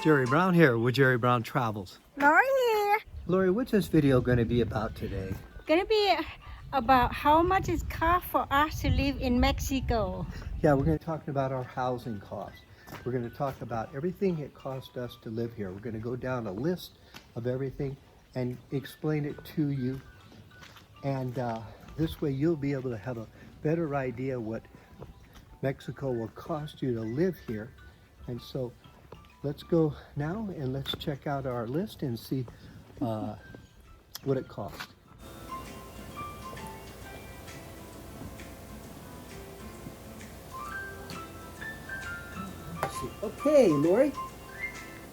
Jerry Brown here with Jerry Brown Travels. Lori here. Lori, what's this video going to be about today? Gonna be about how much it costs for us to live in Mexico. Yeah, we're going to talk about our housing costs. We're going to talk about everything it cost us to live here. We're going to go down a list of everything and explain it to you. And this way you'll be able to have a better idea what Mexico will cost you to live here. And so let's go now and let's check out our list and see what it costs. Let's see. Okay, Lori,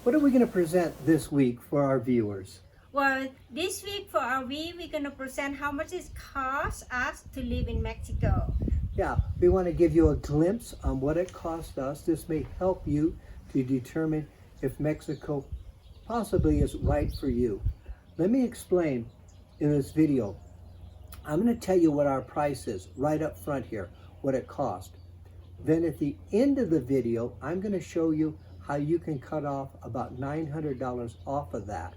what are we going to present this week for our viewers? Well, this week for our we're gonna present how much it costs us to live in Mexico. Yeah, we want to give you a glimpse on what it cost us. This may help you to determine if Mexico possibly is right for you. Let me explain in this video. I'm going to tell you what our price is right up front here, what it cost. Then at the end of the video, I'm going to show you how you can cut off about $900 off of that.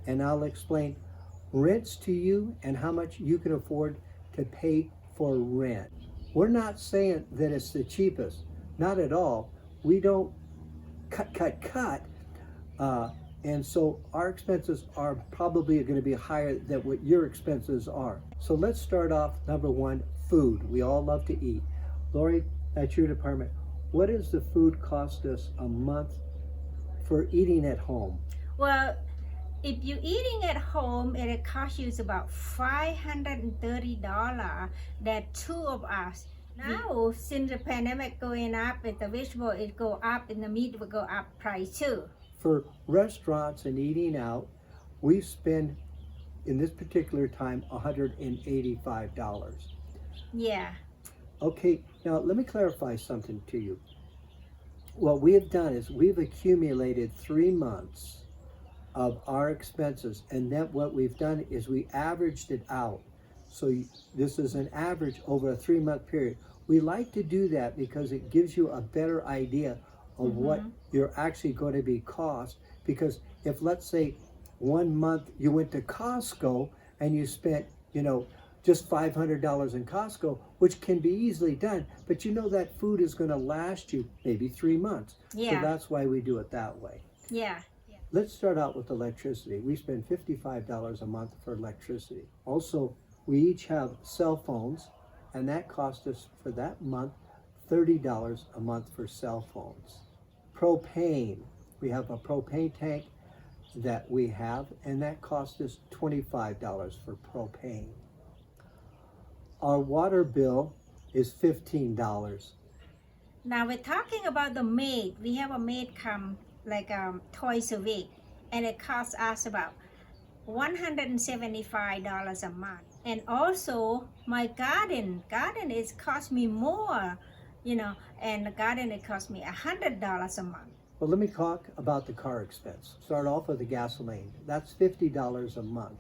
And I'll explain rents to you and how much you can afford to pay for rent. We're not saying that it's the cheapest, not at all. We don't cut. And so our expenses are probably going to be higher than what your expenses are. So let's start off, number one, food. We all love to eat. Lori, that's your department. What does the food cost us a month for eating at home? Well, if you're eating at home, it costs you about $530 that two of us. Now, since the pandemic going up, and the vegetable it go up and the meat will go up price too. For restaurants and eating out, we spend in this particular time $185. Yeah. Okay, now let me clarify something to you. What we have done is we've accumulated 3 months of our expenses, and then what we've done is we averaged it out. So this is an average over a 3-month period. We like to do that because it gives you a better idea of what you're actually going to be cost. Because if, let's say, 1 month you went to Costco and you spent, just $500 in Costco, which can be easily done, but you know that food is going to last you maybe 3 months. Yeah. So that's why we do it that way. Yeah. Let's start out with electricity. We spend $55 a month for electricity. Also, we each have cell phones, and that cost us for that month $30 a month for cell phones. Propane. We have a propane tank that we have, and that cost us $25 for propane. Our water bill is $15. Now we're talking about the maid. We have a maid come like twice a week, and it costs us about $175 a month. And also my garden is cost me more, and the garden it cost me $100 a month. Well, let me talk about the car expense. Start off with the gasoline. That's $50 a month.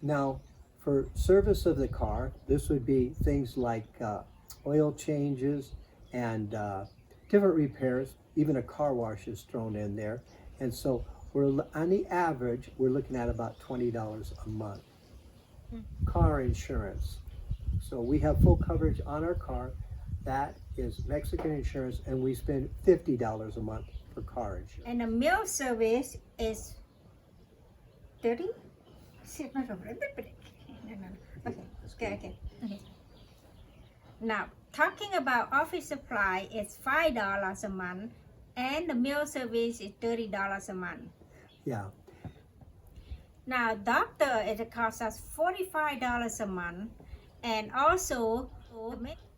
Now, for service of the car, this would be things like oil changes and different repairs. Even a car wash is thrown in there. And so on the average, we're looking at about $20 a month. Car insurance. So we have full coverage on our car. That is Mexican insurance, and we spend $50 a month for car insurance. And the meal service is 30? Okay. Now, talking about office supply, it's $5 a month, and the meal service is $30 a month. Yeah. Now, doctor, it costs us $45 a month, and also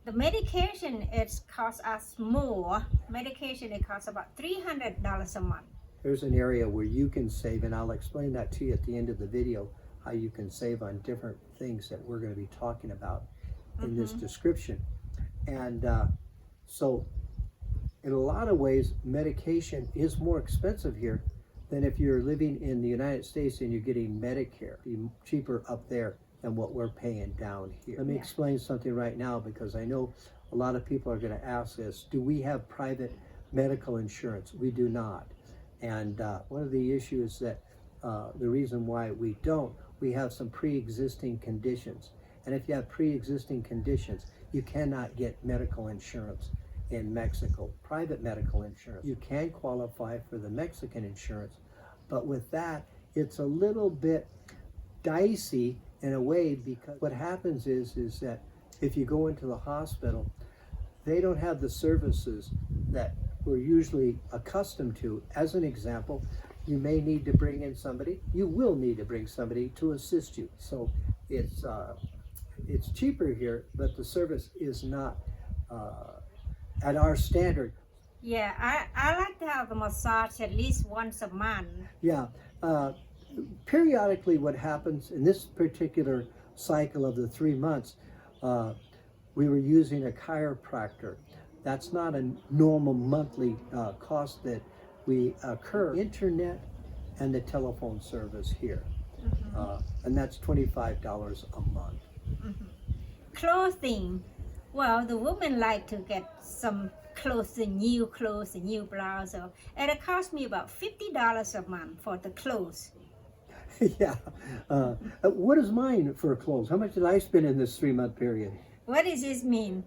the medication, it costs us more. Medication, it costs about $300 a month. There's an area where you can save, and I'll explain that to you at the end of the video, how you can save on different things that we're going to be talking about in this description. And so in a lot of ways, medication is more expensive here than if you're living in the United States and you're getting Medicare. It'd be cheaper up there than what we're paying down here. Let me explain something right now, because I know a lot of people are going to ask this. Do we have private medical insurance? We do not. And one of the issues that the reason why we don't, we have some pre-existing conditions. And if you have pre-existing conditions, you cannot get medical insurance in Mexico, private medical insurance. You can qualify for the Mexican insurance, but with that, it's a little bit dicey in a way, because what happens is that if you go into the hospital, they don't have the services that we're usually accustomed to. As an example, you may need to bring in somebody, you will need to bring somebody to assist you. So it's cheaper here, but the service is not at our standard. Yeah, I like to have a massage at least once a month. Yeah. Periodically, what happens in this particular cycle of the 3 months, we were using a chiropractor. That's not a normal monthly cost that we incur. Internet and the telephone service here, and that's $25 a month. Clothing. Well, the women like to get some clothes, new blouse, and it cost me about $50 a month for the clothes. Yeah. What is mine for clothes? How much did I spend in this 3-month period? What does this mean?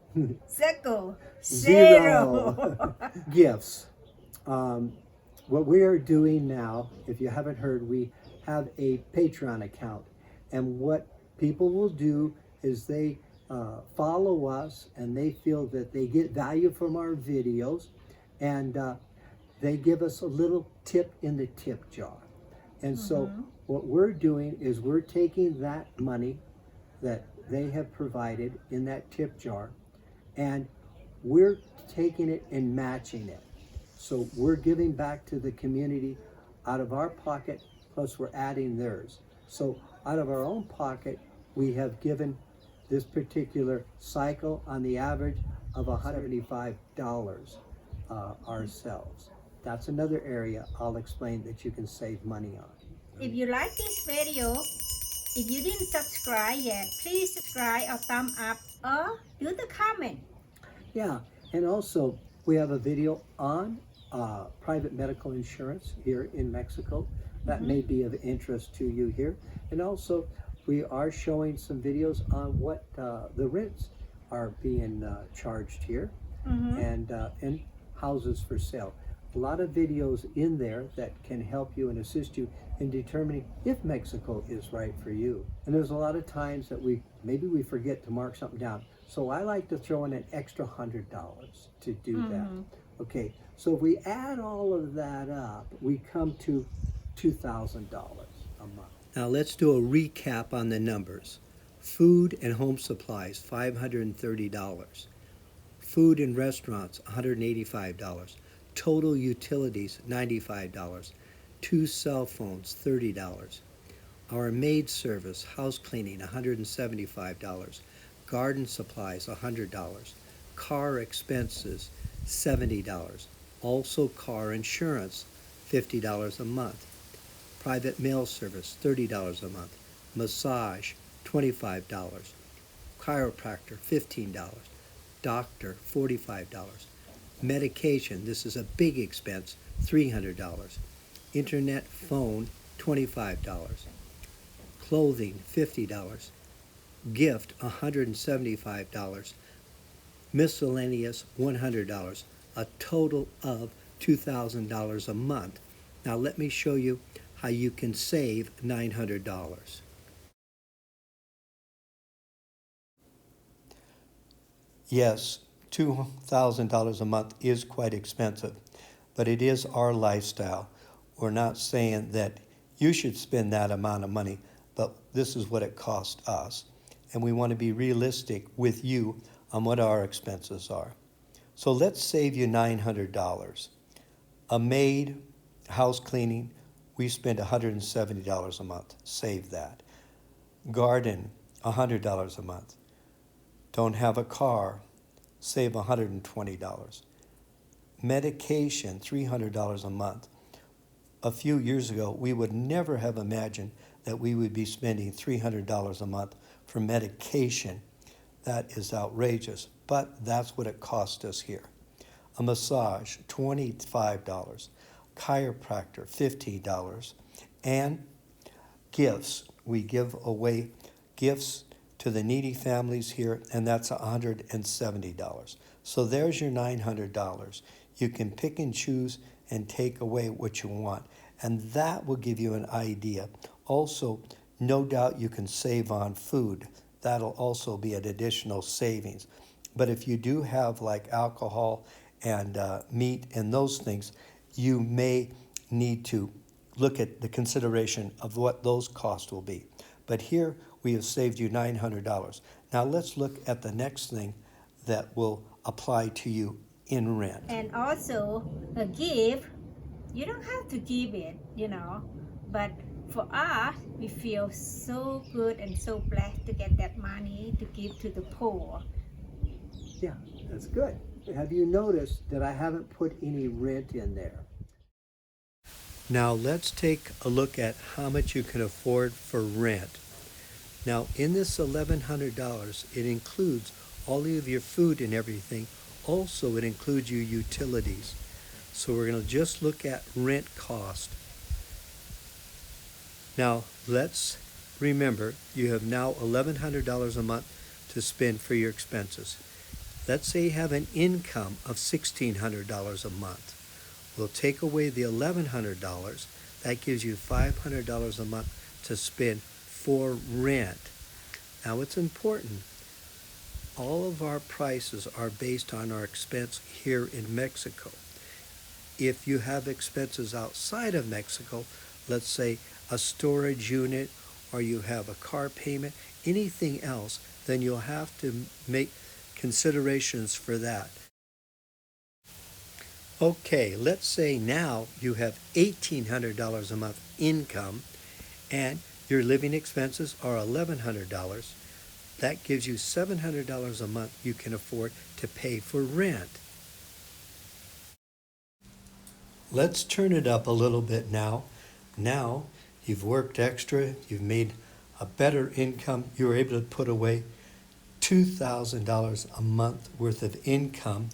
Zero. Gifts. What we are doing now, if you haven't heard, we have a Patreon account. And what people will do is they follow us, and they feel that they get value from our videos, and they give us a little tip in the tip jar. And so what we're doing is we're taking that money that they have provided in that tip jar, and we're taking it and matching it. So we're giving back to the community out of our pocket, plus we're adding theirs. So out of our own pocket, we have given this particular cycle on the average of $175 ourselves. That's another area I'll explain that you can save money on. If you like this video, if you didn't subscribe yet, please subscribe or thumb up or do the comment. Yeah, and also we have a video on private medical insurance here in Mexico. That may be of interest to you here. And also we are showing some videos on what the rents are being charged here, and houses for sale. A lot of videos in there that can help you and assist you in determining if Mexico is right for you. And there's a lot of times that maybe we forget to mark something down. So I like to throw in an extra $100 to do that. Okay, so if we add all of that up, we come to $2,000 a month. Now let's do a recap on the numbers. Food and home supplies, $530. Food and restaurants, $185. Total utilities, $95. 2 cell phones, $30. Our maid service, house cleaning, $175. Garden supplies, $100. Car expenses, $70. Also car insurance, $50 a month. Private mail service, $30 a month. Massage, $25. Chiropractor, $15. Doctor, $45. Medication, this is a big expense, $300. Internet phone, $25. Clothing, $50. Gift, $175. Miscellaneous, $100. A total of $2,000 a month. Now let me show you how you can save $900. Yes, $2,000 a month is quite expensive, but it is our lifestyle. We're not saying that you should spend that amount of money, but this is what it costs us. And we want to be realistic with you on what our expenses are. So let's save you $900. A maid, house cleaning, we spend $170 a month. Save that. Garden, $100 a month. Don't have a car, save $120. Medication, $300 a month. A few years ago, we would never have imagined that we would be spending $300 a month for medication. That is outrageous, but that's what it cost us here. A massage, $25. chiropractor, $50, and gifts. We give away gifts to the needy families here, and that's $170. So there's your $900. You can pick and choose and take away what you want, and that will give you an idea. Also, no doubt you can save on food. That'll also be an additional savings. But if you do have like alcohol and meat and those things, you may need to look at the consideration of what those costs will be. But here we have saved you $900. Now let's look at the next thing that will apply to you in rent. And also a gift, you don't have to give it, but for us, we feel so good and so blessed to get that money to give to the poor. Yeah, that's good. Have you noticed that I haven't put any rent in there? Now let's take a look at how much you can afford for rent. Now in this $1,100, it includes all of your food and everything. Also, it includes your utilities. So we're going to just look at rent cost. Now let's remember you have now $1,100 a month to spend for your expenses. Let's say you have an income of $1,600 a month. We'll take away the $1,100. That gives you $500 a month to spend for rent. Now it's important. All of our prices are based on our expense here in Mexico. If you have expenses outside of Mexico, let's say a storage unit, or you have a car payment, anything else, then you'll have to make considerations for that. Okay, let's say now you have $1,800 a month income and your living expenses are $1,100. That gives you $700 a month you can afford to pay for rent. Let's turn it up a little bit now. Now you've worked extra, you've made a better income, you were able to put away $2,000 a month worth of income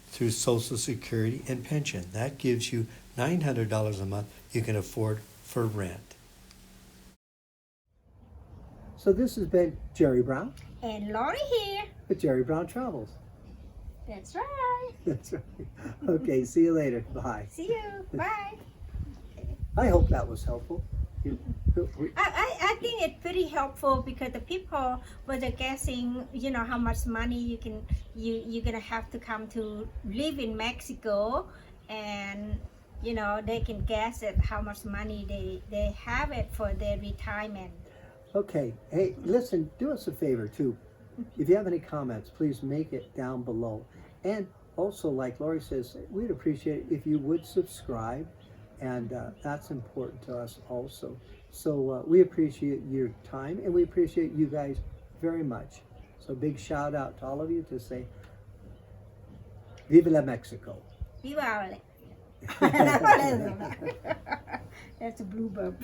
through Social Security and pension. That gives you $900 a month you can afford for rent. So this has been Jerry Brown. And Lori here. With Jerry Brown Travels. That's right. That's right. Okay, see you later. Bye. See you. Bye. I hope that was helpful. I think it's pretty helpful because the people were guessing, how much money you're gonna have to come to live in Mexico, and they can guess at how much money they have it for their retirement. Okay, hey, listen, do us a favor too. If you have any comments, please make it down below. And also, like Lori says, we'd appreciate it if you would subscribe. And that's important to us also. So we appreciate your time, and we appreciate you guys very much. So big shout out to all of you to say, Viva la Mexico. Viva la. That's a blue burp.